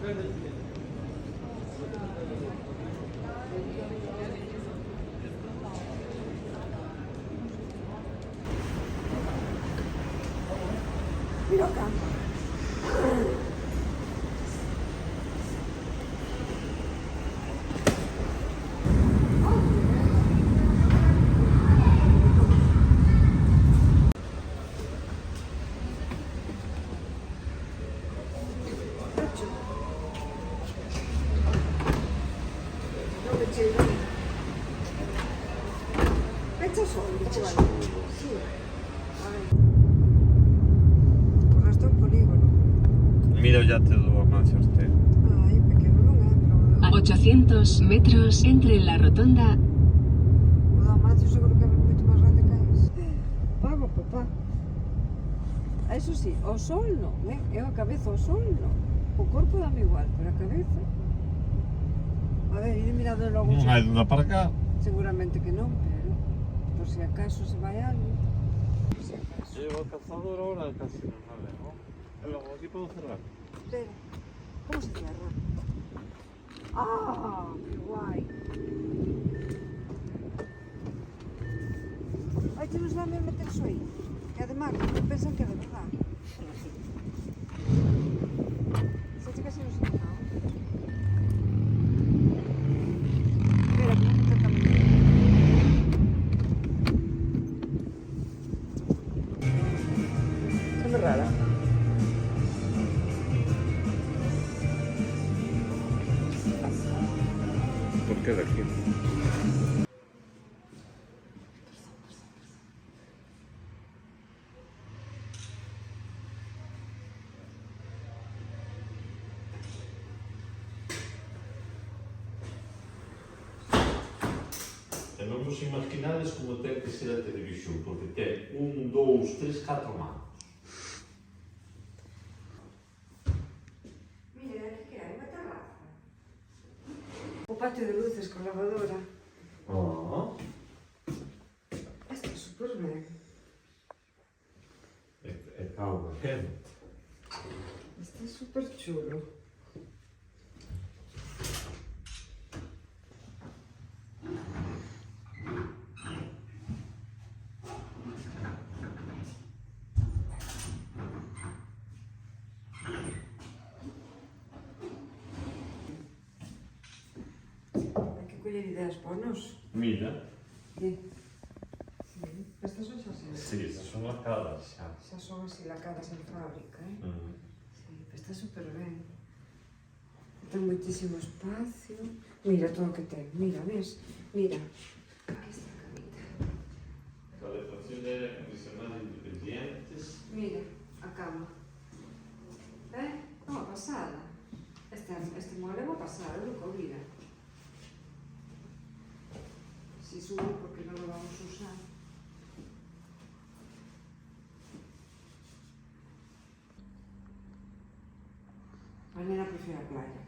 Mira acá. Pecha solo, sí. A ver. Por resto é un polígono. Mira ya te do a mancha usted. Ai, pequeno non é, pero... A 800 metros entre la rotonda. O da Amancio seguro que é moito máis grande que ese. Pago, papá. Eso sí, o sol non, é a cabeza, o sol non. O corpo dame igual, pero a cabeza... A ver, ir mirando logo... Non hai dúda para cá. Seguramente que non, pero... Por si acaso se vai algo... Por si acaso... Llevo el cazador ahora casi no vale, ¿no? Luego aquí puedo cerrar. Espera, ¿cómo se cierra? ¡Ah! ¡Qué guay! Ai, que nos dá a meter eso aí. Que además, non pensan que é de verdad. Se che casi non se nota. Espera, que non te cambio. Sembra rara. ¿Por qué de aquí? E non vos imaginades como ten que ser a televisión, porque ten 1, 2, 3, 4 manos. Mira, aquí que hai unha terraza. O patio de luces con lavadora. Ah. Está super ben. E calma, Está super chulo. Hai que coller ideas para nós. Mira. Sí. Sí. Estas son xa así. Sí, esas son lacadas xa. Xa son así lacadas en fábrica, Sí, está super ben. Ten moitísimo espacio. Mira todo o que ten. Mira, ves? Mira. Aquí está a camita. Calefacción de aire acondicionado independientes. Mira, a cama. Unha pasada. Este mueble é unha pasada, nunca mira. Si sube porque non lo vamos a usar. Mañana prefiero a playa.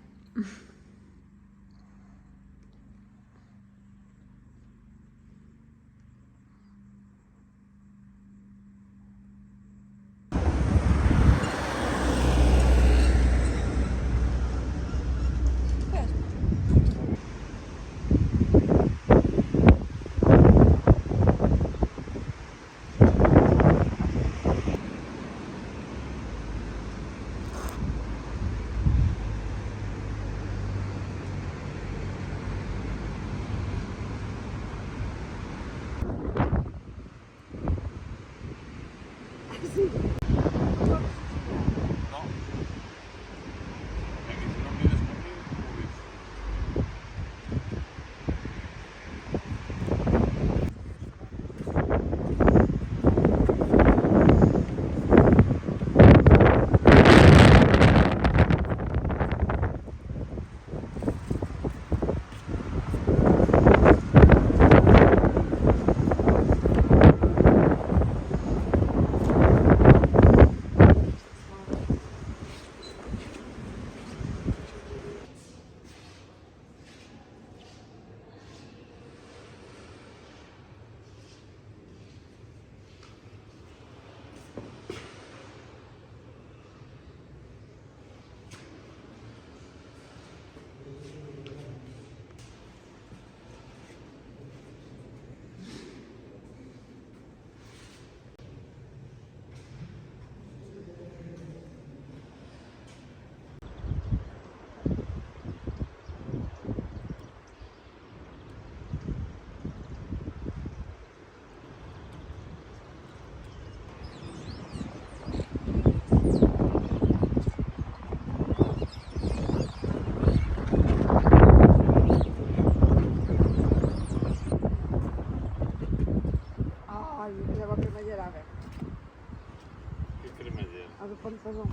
perdón.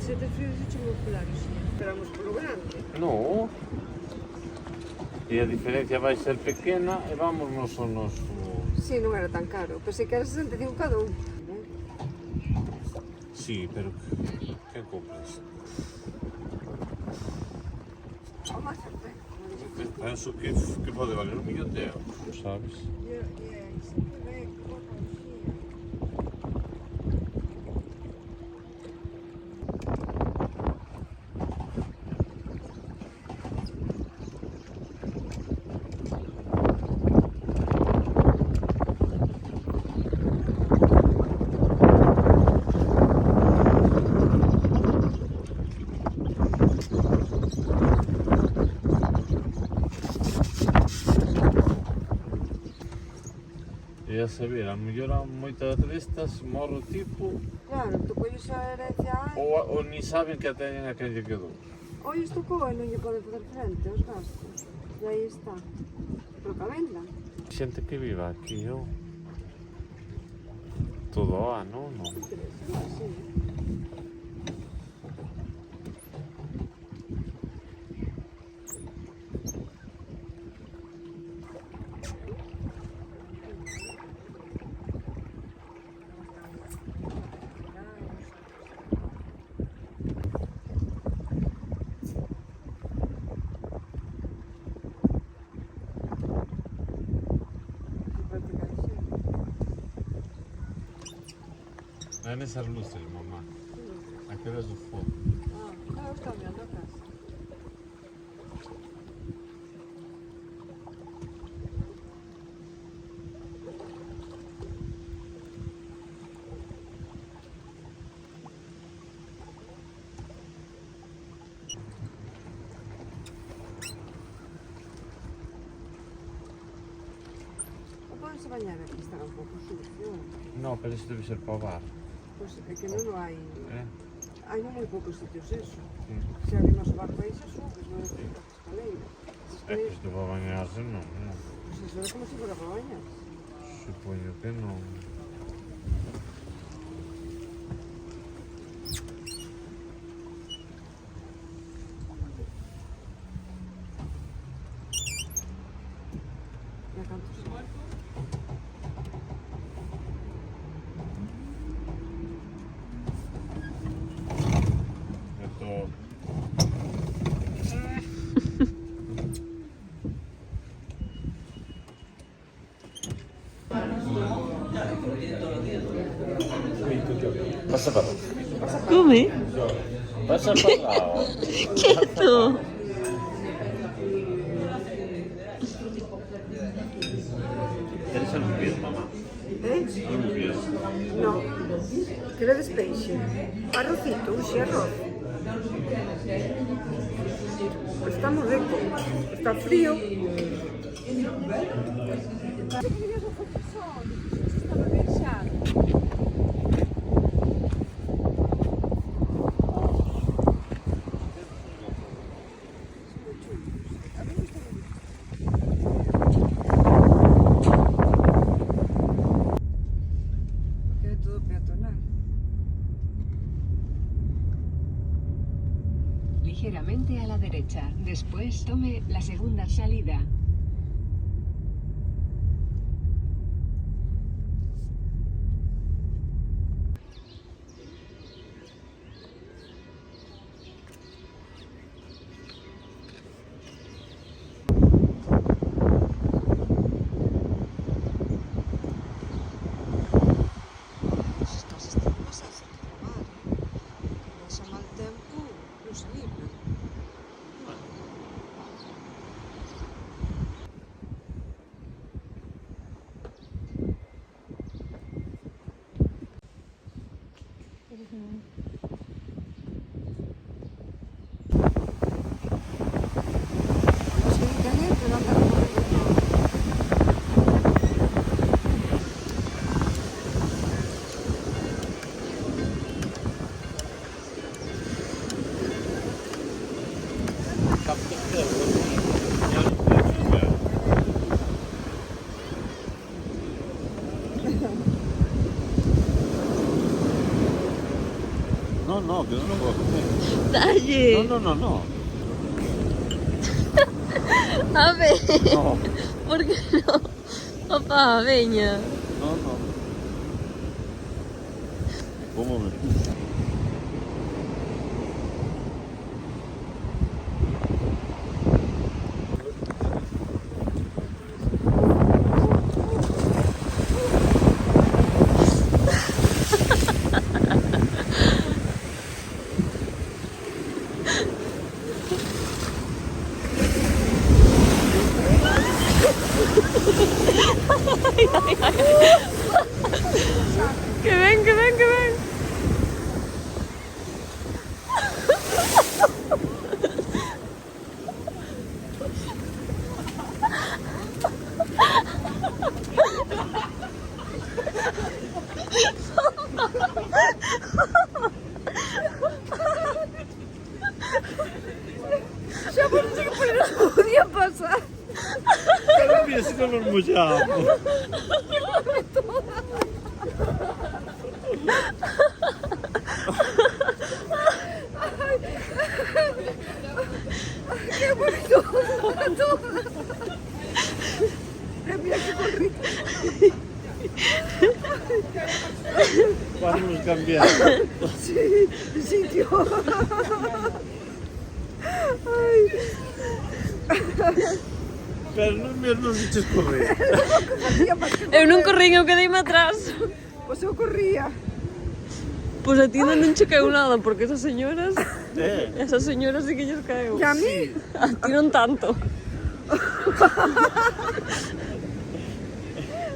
Se te frío se echamos polares, esperamos polo grande. No. E a diferencia vai ser pequena e vámonos ao noso... Sí, non era tan caro. Pensei que era 65 cada un. Sí, pero que compras? O máis certo. Penso que pode valer 1 millón de euros, sabes? E a saber, a mellor a moitas destas morro tipo Claro, tú colles a herencia hai. ou ni saben que a teñen a quen lle quedou. Hoy tocou e non lle pode fazer frente aos gastos. E aí está. Pero que a venda. Xente que viva aquí, eu... Todo o ano, non? Sí. Ven esas luces, mamá. Aquelas do fogo. Ah, está mirando a casa. Podense bañar aquí, estará un pouco sucio. No, pero eso debe ser para o bar. Pois é que non hai... Eh? Hai non moi poucos sitios eso. Sí. Se abrimos o barco aí, se subes, non é que as escaleiras. É que isto para bañarse non, non. Pois eso era como se fora para bañar. Supoño que non. E a cantos son? É todo. Pasa para lá. Come. Pasa para lá. Quieto. Eres limpieza, mamá. Eh? Limpieza. leves peixe. Arrocito, uxe, arroz. Está moi rico. Está frío. Ligeramente a la derecha. Después tome la segunda salida. No, que no lo puedo comer. Dalle. No. A ver. No. Por que non? Opa, veña. No. ¿Cómo me Que ven, que ven, que ven. Xa parece que por aí non podía pasar. Pero mira si no nos mollamos. ¡Qué bonito! Mira que corrí. Podemos cambiar. Sí, de sitio. Ay, Pero non diches correr. facía máis que Eu non corrín, eu quedeime atrás. Pois eu corría. Pois a ti non che caeu nada, porque esas señoras sí que lles caeu. E a mí? A ti non tanto.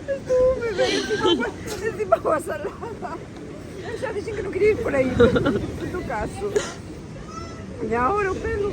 Estuve ben encima coa salada. Eu xa dixen que non quería ir por aí, en tu caso. E agora o pelo.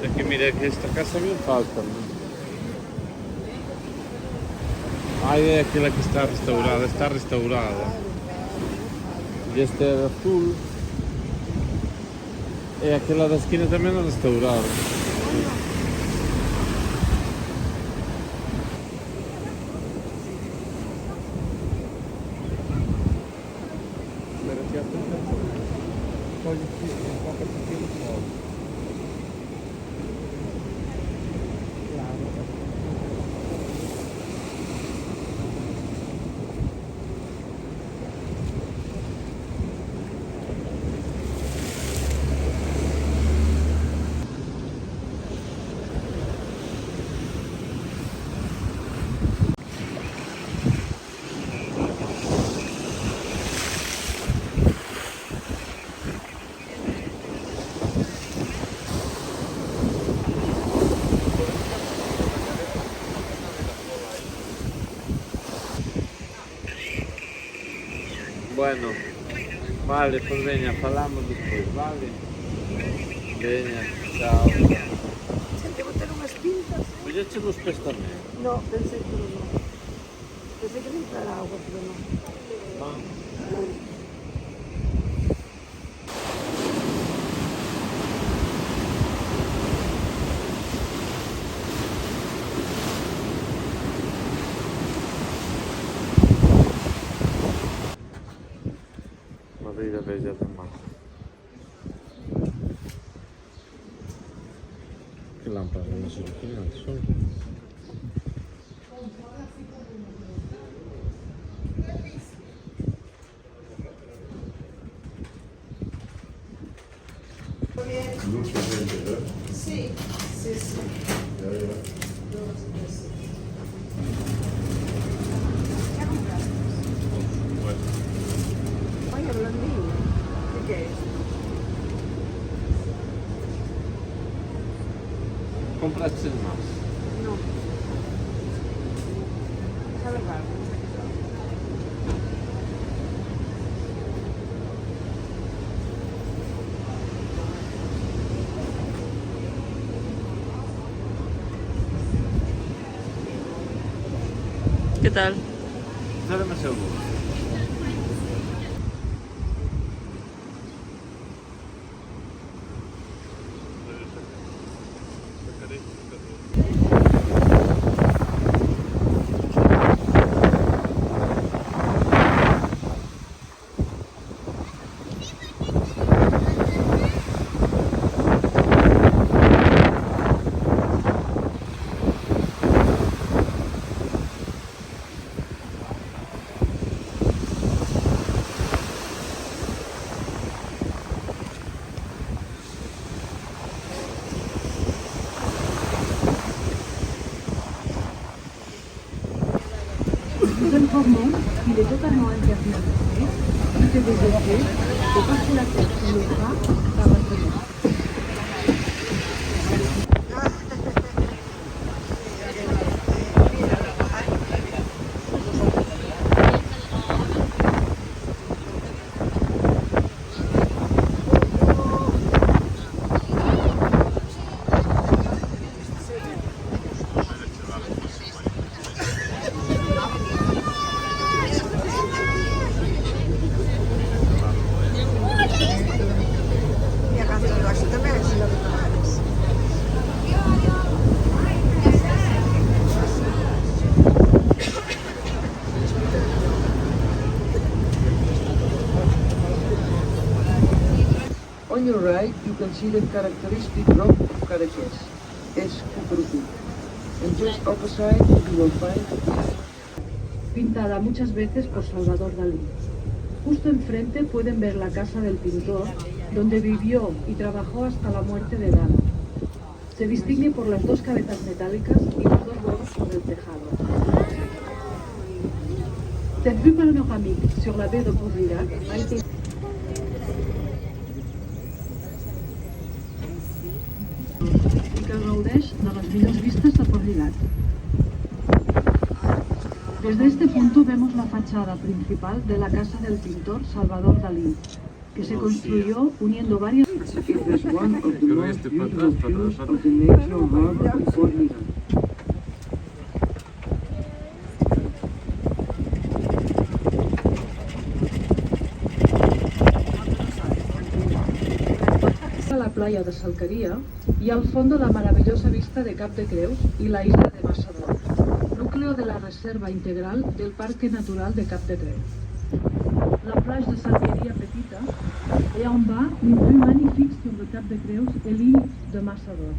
Es que mira que esta casa me falta. Ay, é aquela que está restaurada. E este é azul. E aquela da esquina tamén é restaurada. Pero que hasta pode ser um pouco pequeno só. Bueno, vale, pois veña, falamos despois, vale? Veña, chao. Sempre vou ter unhas pintas. Colleche dos pés tamén. No, pensei que non. Pensei que me entrara agua, pero non. Non? Madeira Bella do Mar. Que lámparas máis originales son. Sí, sí, sí. ¿Qué compraste? Oye, blondín. ¿Qué es? Compraste máis? No. Sabe raro. ¿Qué tal? Está demasiado duro. Nous informons qu'il est totalement interdit de passer, et que des objets, de passer la tête sur le bras par votre main. On your right, you can see the characteristic rock of Cadaqués, es Cucurucú. And just opposite, you will find Pintada muchas veces por Salvador Dalí. Justo enfrente pueden ver la casa del pintor, donde vivió y trabajó hasta la muerte de Dada. Se distingue por las dos cabezas metálicas y los dos huevos sobre el tejado. Cette vue panoramique sur la baie de Portvilac a été i que gaudeix de les millors vistes de Portvilac. Desde este punto vemos la fachada principal de la casa del pintor Salvador Dalí, que se construyó uniendo varias... it is one of the most beautiful views of the natural harbor of Portvilac. A la playa de Salquería y al fondo la maravillosa vista de Cap de Creus y la isla de Massador, núcleo de la Reserva Integral del Parque Natural de Cap de Creus. La plage de Salquería Petita et en bas une vue magnifique sur le Cap de Creus et l'île de Massador.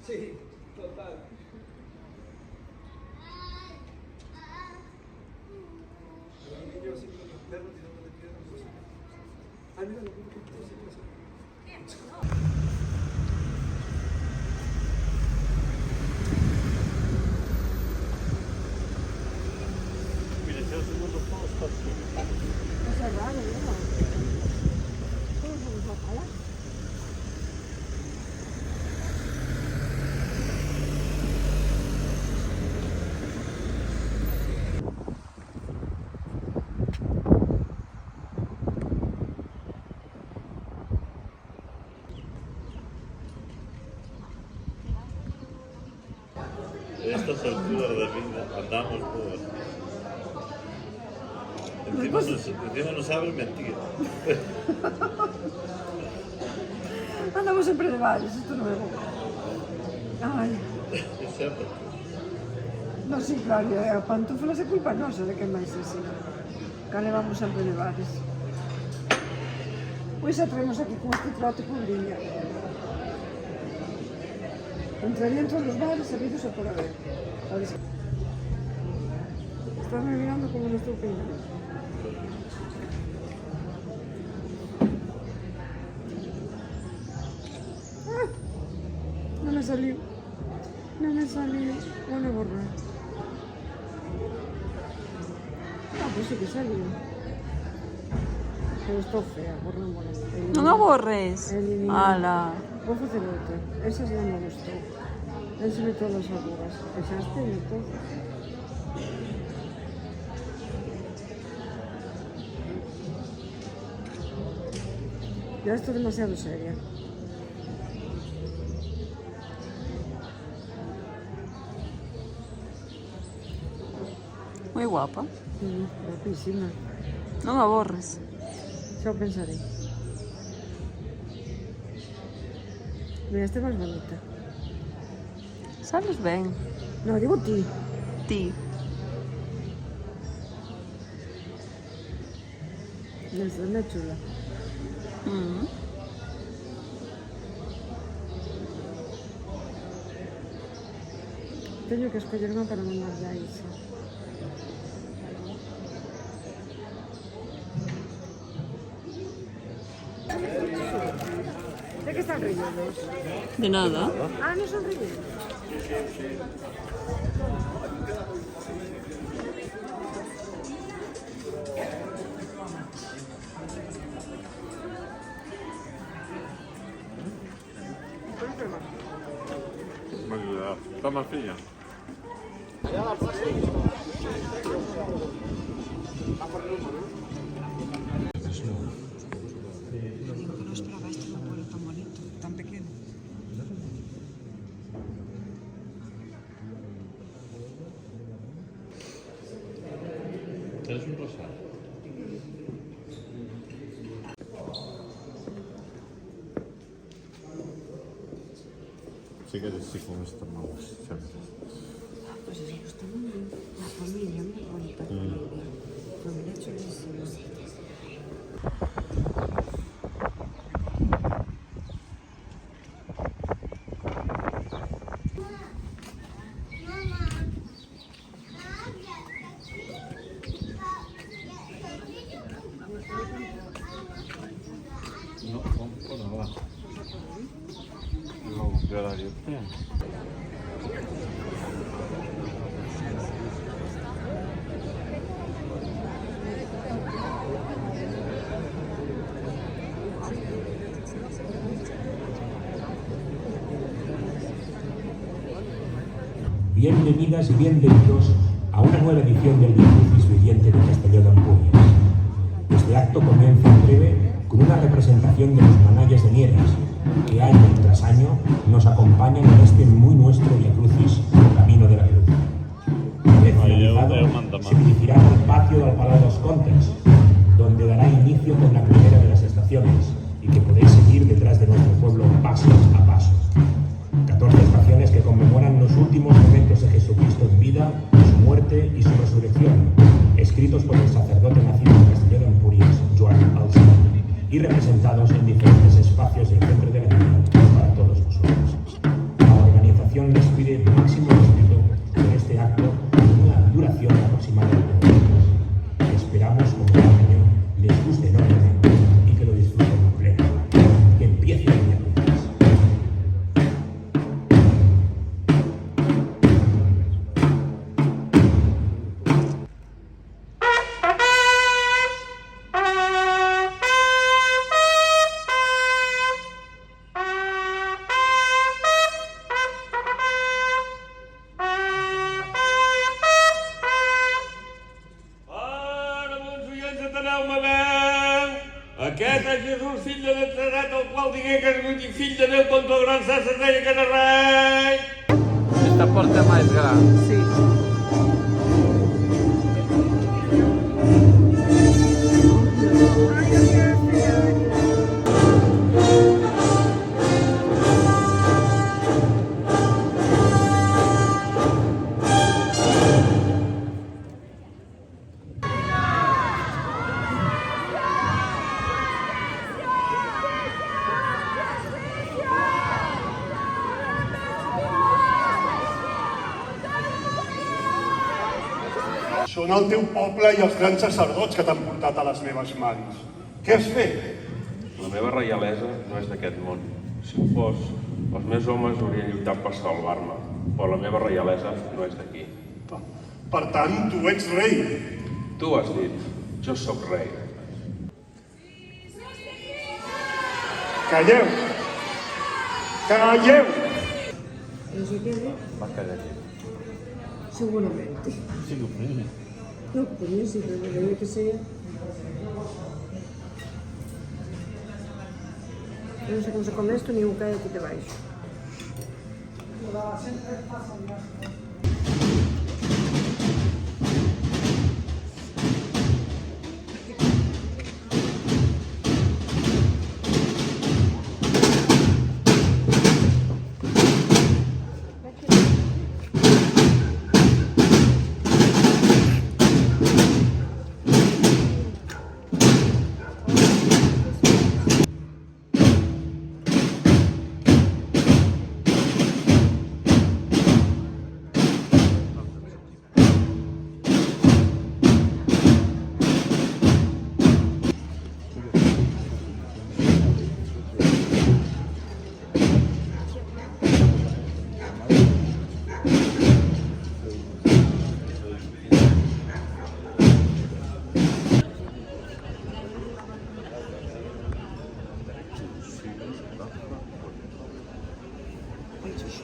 Sí, total. El niño así con los perros tirándole piedras. Ah, mira, lo mismo que tú siempre Mira, ese segundo posto aquí. Eso es raro, ¿no? ¿Cómo se nos va a parar? A estas alturas de vida andamos todos. Encima no saben mentir. Andamos sempre de bares, isto nuevo. Ai, É certo. no, sí, claro, a pantuflas é culpa nosa de que máis así. Que levamos sempre de bares. Pois xa traemos aquí con este trote con briña. Entrarían todos los bares sabidos a por haber. Estás me mirando como no estou peinando. Ah, no me salió. No me salió. No me borré. Ah, pues sí que salió. Pero estou fea, borrémosla. Non a borres. Elimina. Ala. Vou facer outra. Esa xa me gustou. Dénseme todas as arrugas. Que xa as teño todas. Ya estou demasiado seria. Moi guapa. Guapísima. Non a borres. Xa o pensarei. Mira, esta é máis bonita. Sabes ben. No, digo ti. Ti. Esta é máis chula. Teño que escoller unha para mandarlle a Isa. ¿De qué están rellenos? De nada. Ah, no son rellenos. Está más fría. No esperaba esto en un pueblo tan bonito, tan pequeño. Es un rosal. Sí que sí con esto más siempre. Pues eso gusta muy bien. La familia, muy bonita familia. Familia chulísima. No, compro nada. No, yo la dieta. Bienvenidas y bienvenidos a una nueva edición del Via Crucis viviente de Castelló de Empúries. Este acto comienza en breve con una representación de los manalles de Nieras, que año tras año nos acompañan en este muy nuestro Via Crucis Camino de la Cruz. Una vez finalizado, se dirigirá al patio del Palau dels Contes, donde dará inicio con la primera de las estaciones y que podéis seguir detrás de nuestro pueblo paso a paso. 14 estaciones que conmemoran los últimos momentos de Jesucristo en vida, su muerte y su resurrección, escritos por el sacerdote nacido en Castelló de Empúries, Joan Alsina, y representados en diferentes espacios del centro de la vida para todos vosotros. La organización caigut i fill de Déu tot el gran cel se'n deia que era rei. Esta porta é mais grande. Sí. Són el teu poble i els grans sacerdots que t'han portat a les meves mans. Què has fet? La meva reialesa no és d'aquest món. Si ho fos, els meus homes haurien lluitat per salvar-me, però la meva reialesa no és d'aquí. Per tant, tu ets rei. Tu has dit, jo sóc rei. Calleu! Calleu! ¿No se quede? Va quedar aquí. Seguramente. Sí, lo prende. No, pues yo sí, pero debe que sea. Yo no sé cómo se come esto ni un cae aquí te vais.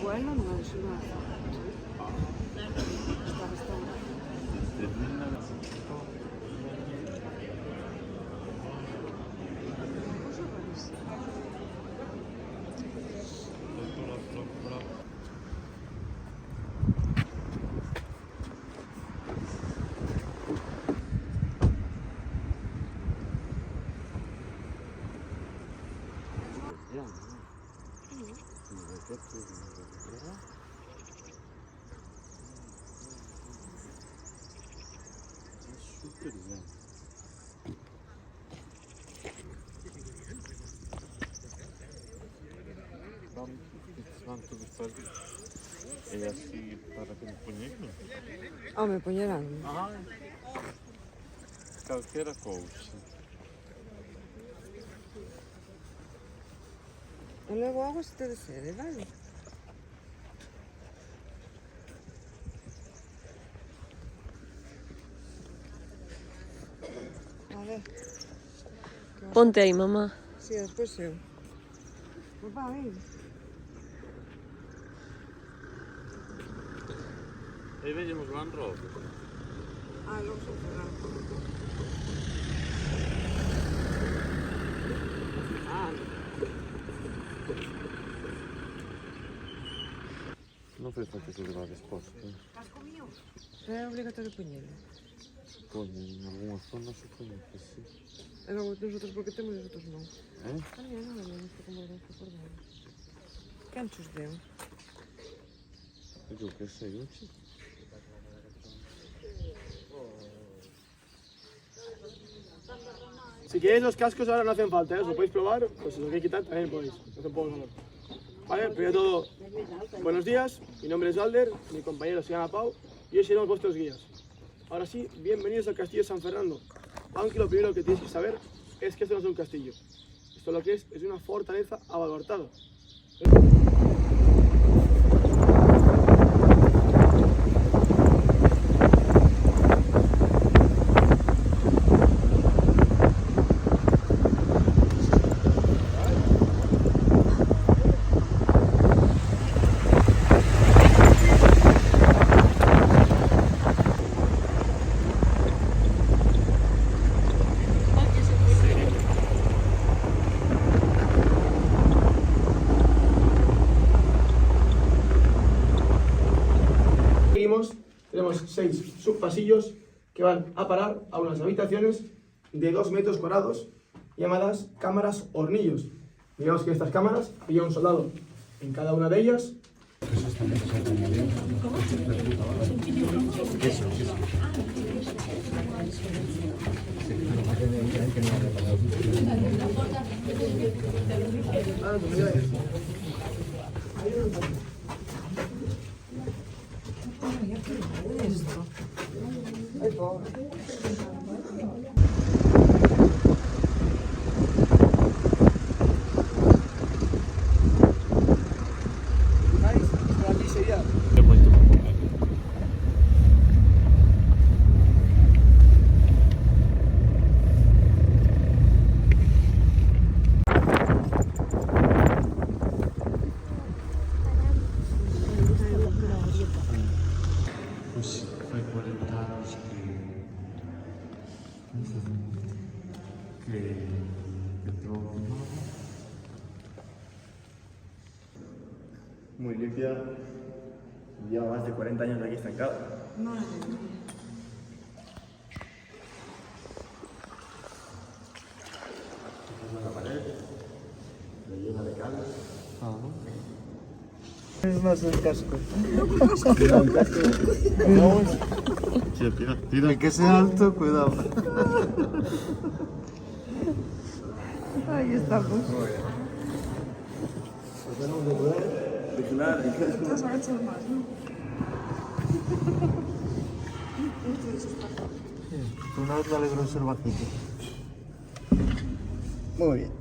Suelo, no es una está restaurado. É assim para aquele punhego? Oh, me poñerán. Ah, qualquer coisa. E luego hago si te desee, ¿vale? A ver. Ponte ahí, mamá. Sí, después yo. Papá, ven. Aí vediamo Joan Rob. Ah, lo uso cerrado. Ah, Não fez para que levar resposta. ¿has comido? Pero era obligatorio poñelo. Pode, em alguma zona suponho que sim. E logo nosotros porque temos e nosotros non. É? Ah, mira, non vemos como lo que acordar. Que anchos deu? Eu que sei, eu te... Si queréis los cascos ahora no hacen falta, ¿eh? Os lo podéis probar, pues si os lo queréis quitar también podéis, no hace un poco de calor. Vale, primero de todo, buenos días, mi nombre es Alder, mi compañero se llama Pau y hoy seremos vuestros guías. Ahora sí, bienvenidos al Castillo de San Fernando, aunque lo primero que tenéis que saber es que esto no es un castillo, esto lo que es una fortaleza abarrotada. tenemos 6 subpasillos que van a parar a unas habitaciones de 2 metros cuadrados llamadas cámaras hornillos. Digamos que estas cámaras había un soldado en cada una de ellas. Pues recordaros que muy limpia, lleva más de 40 años aquí estancada. La pared, llena de cal. Es más el casco. Cuidado, el casco. El que sea alto, cuidado. Ahí estamos. Tratamos de poder vigilar el casco. Estás agachado más, ¿no? Una vez dale grosor bajito. Muy bien.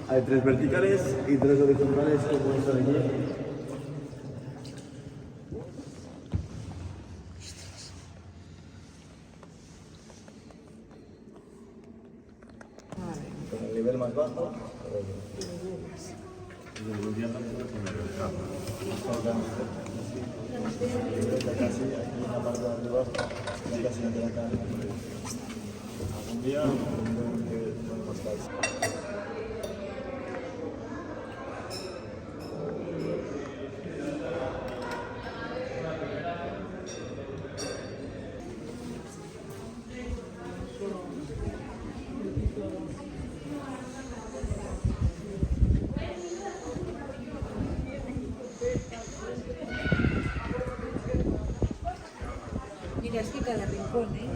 Hay 3 verticales y 3 horizontales como esta de aquí. Con el nivel más bajo. Casi aquí en la parte de arriba, casi no te la cae. Algún día podemos estar. Mira, es que cada rincón, ¿eh?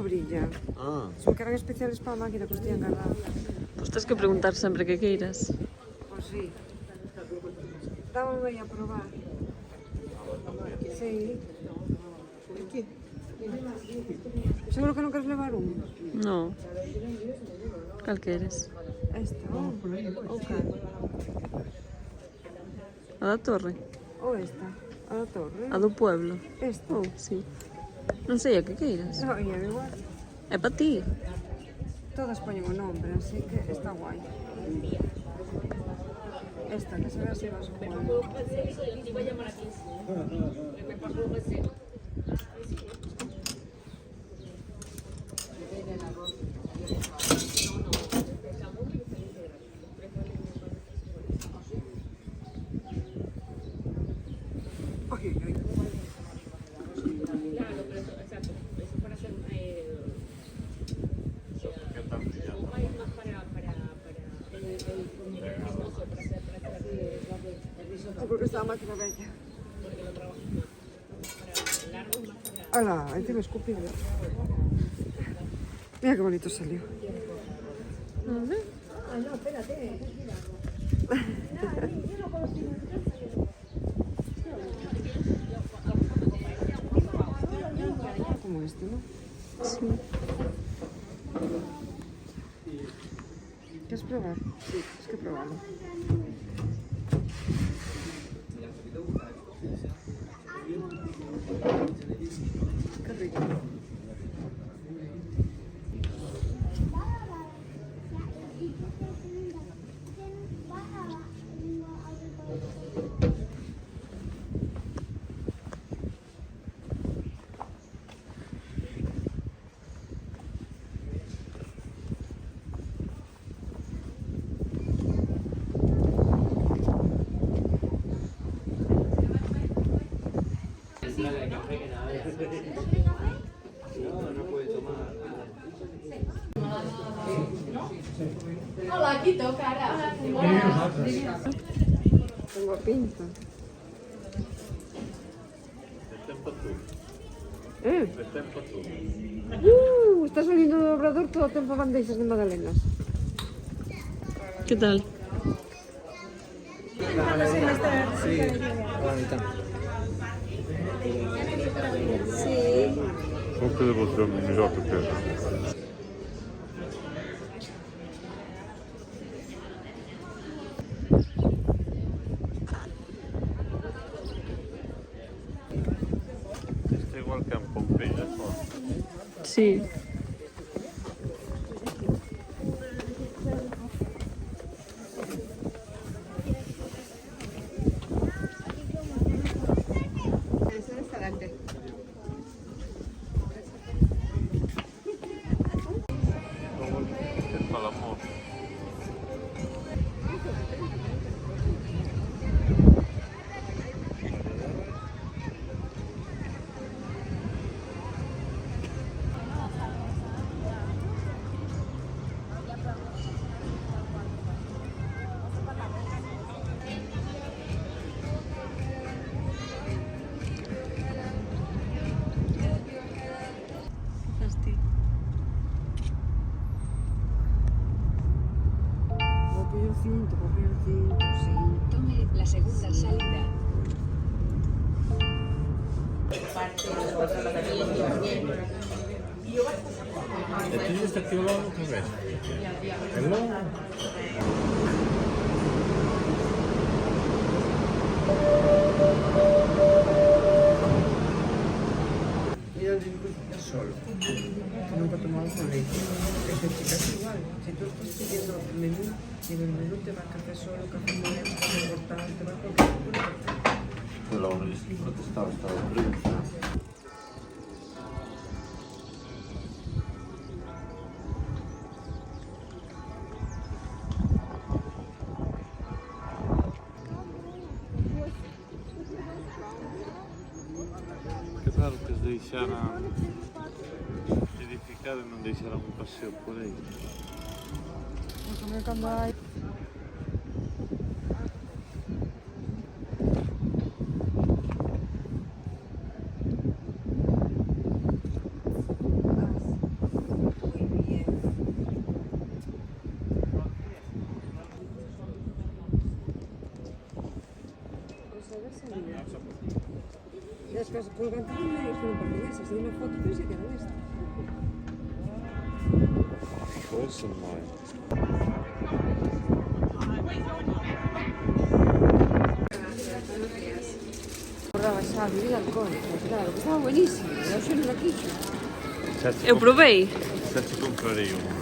Brilla. Son cargas especiales para a máquina que os teñan cargado. Pues tens que preguntar sempre que queiras. Pois sí. Estamos ahí a probar. Sí. Seguro que no quieres llevar uno. No. ¿Cuál quieres? Esta, ok. A la torre? O esta, a la torre. A do pueblo? Esta. Oh, sí. Non sei a que queiras. No, y da igual. É para ti. Todas ponen un nombre, así que está guay. Esta, que se ve así más oscura. Porque está la máquina bella. ¡Hala! Encima escupido. Mira qué bonito salió. Ah, no, espérate. Como este, ¿no? Sí. ¿Quieres probar? Sí, es que probarlo. Qué rico. Hola, aquí toca ahora. Tengo pinta. Está saliendo de Obrador todo el tiempo bandejas de magdalenas. ¿Qué tal? Sí, bonita. Sí. Só que devo ser melhor que quero. Isto é igual que em Pompeia, só. Sí. Es el restaurante. Fala amor. Sí. Tome la segunda salida. Aqui está aqui logo também. É logo. Mira el discurso solo, que nunca tomamos con leche. Ese chica es igual. Si tú estás pidiendo menú y en el menú te va café solo, café moreno, café cortado, te va cualquier cosa. Pero aún es protestado Estados Unidos. Que raro que deixaram edificado e não deixaram um passeio por aí. Vou comer cambay. las cosas colgantes no me dijeron portuguesas. De una foto pensé que eran estas. Pues no. Borraba xa, bebida alcohólica, claro, que estaba buenísimo. Eu xe non la quixo. Eu provei. Xa te comprarei unha.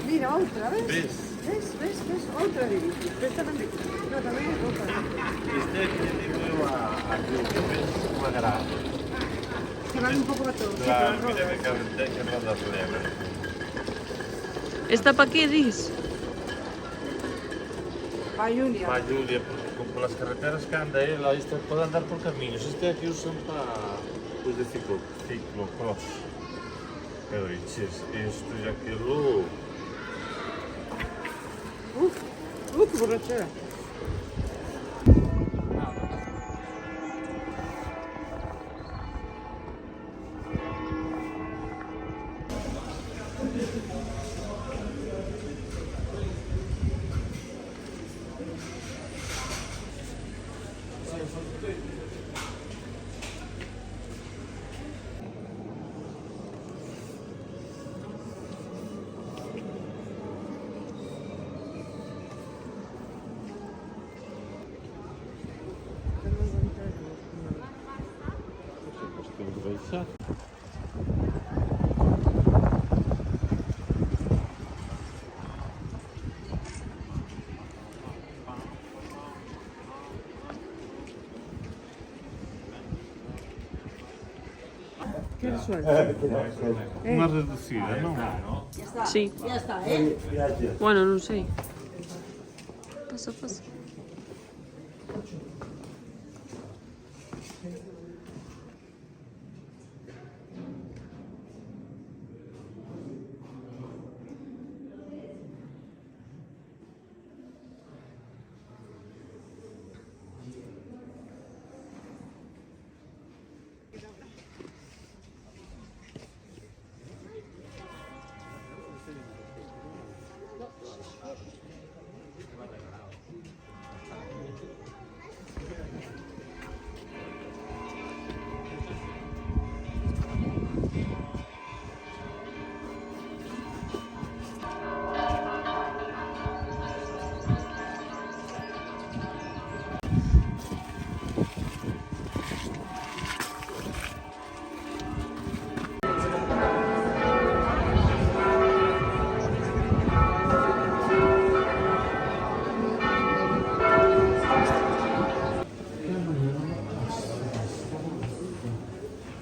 Mira, outra, ves? Ves? Ves? Outra de bici. Ves tamén de... No, tamén é outra. Este aquí le digo eu a Cruz, que ves unha grave. Que van un pouco a todos. Claro, mira que rodas leva. Esta pa que dis? Pa Julia. Pa Julia, porque por las carreteras que anda él, este pode andar por caminos. Este aquí usan para pues, de ciclocross. Pero dices, esto y aquello... Que borrachera. Qué suerte. Una reducida, ¿no? Sí. Ya está, Bueno, non sei. Pasa.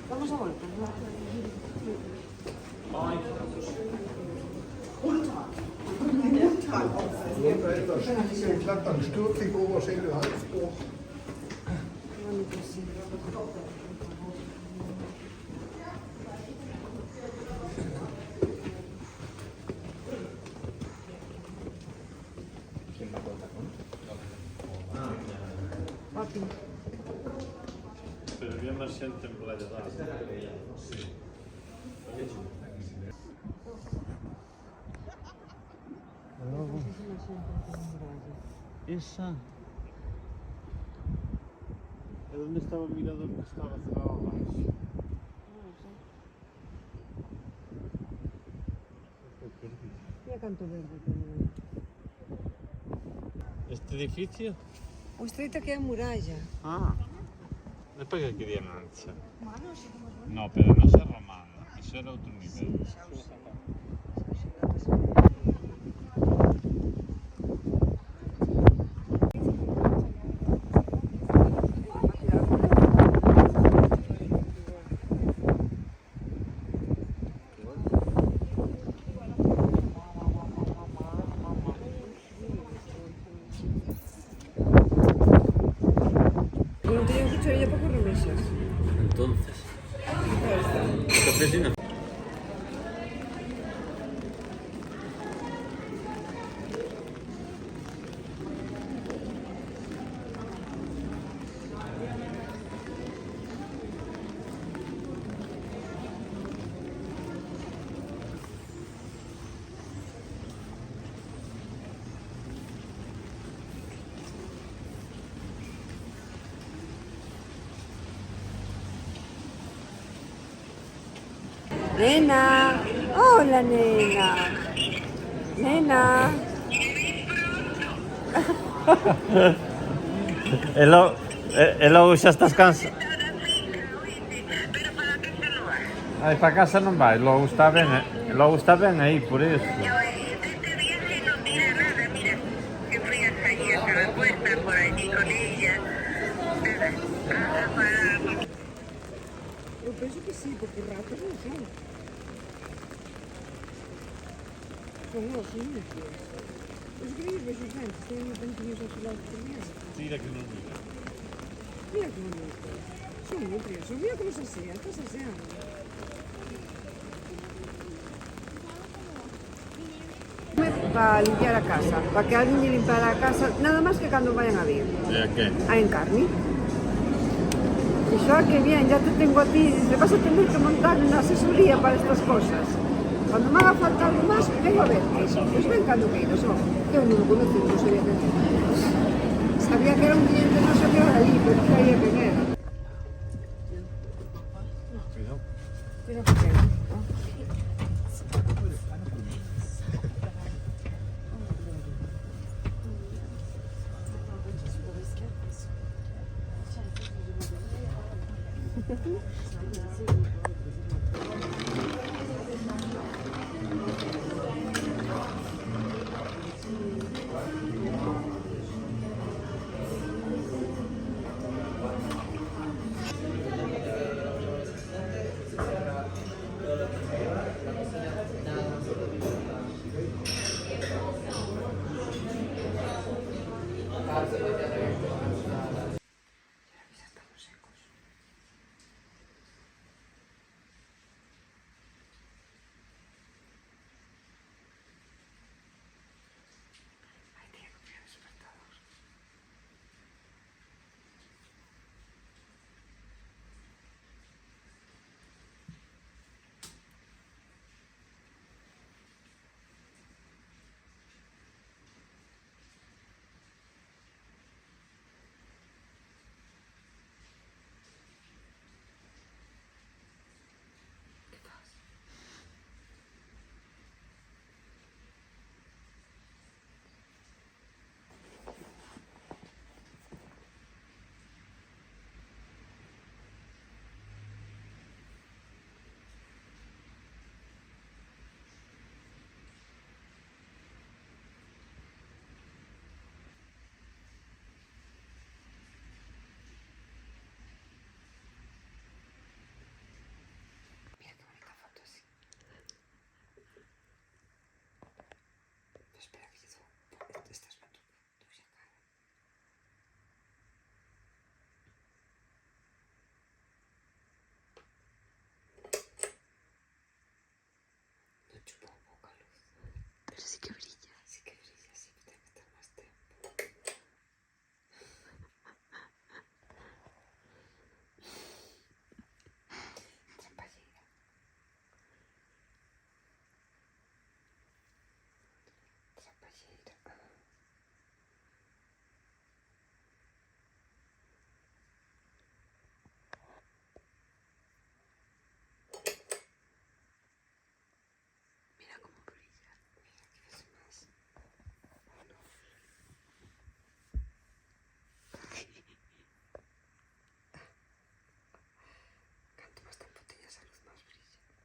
Vamos a volver. Ein klappt dann stürzig Oberschenkel, Halsbruch. Papi. Pero había más gente en Playa d'Aro. Sí. Esa. ¿De dónde estaba el mirador que estaba cerrado abajo? Mira canto verde que hai. ¿Este edificio? O estreito que é a muralla. Ah. Después que querían ancha. No, pero no se romana. Eso era otro nivel. Non teño cucharilla para correr mesas. Entonces. Cafecina. Nena, hola nena. Nena. E logo xa estás cansado. Ai, para casa non vai, logo está ben aí, por iso. Eu penso que sí, porque ratos non son. Son os limpios. Os grillos vexo xentes, teñen tantillos afilados por día. Mira que non mira. Mira que bonito. Son nutrias, mira como se asean, estás aseando. Para limpiar a casa, para que alguien lle limpiara a casa, nada más que cando vayan a vir. E a que? A encarni. Dixo, que bien, ya te tengo a ti, te vas a tener que montar una asesoría para estas cosas. Cuando me haga falta algo más, vengo a ver. Pues ven cando queiras, que eu non lo conocí, non sabía que era. Sabía que era un cliente, non sabía que era ali, pero non sabía que era. Cuidado que era.